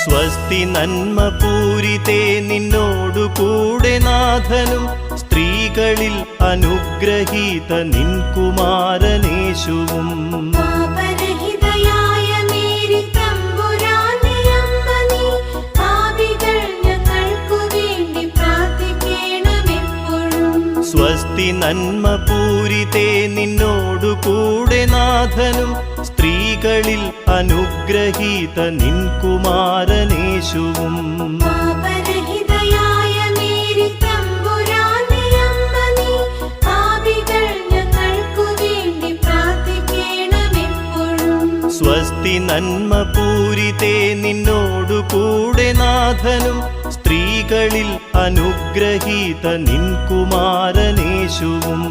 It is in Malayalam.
സ്വസ്തി നന്മ പൂരിതേ നിന്നോടു കൂടെ നാഥനും സ്ത്രീകളിൽ അനുഗ്രഹീത നിൻ കുമാരനേശുവും. സ്വസ്തി നന്മ പൂരിതേ നിന്നോടു കൂടെ നാഥനും സ്ത്രീകളിൽ അനുഗ്രഹീത നിൻ കുമാരനേശുവും. സ്വസ്തി നന്മ പൂരിതേ നിന്നോടു കൂടെ നാഥനും സ്ത്രീകളിൽ അനുഗ്രഹീത നിൻ കുമാരനേശുവും.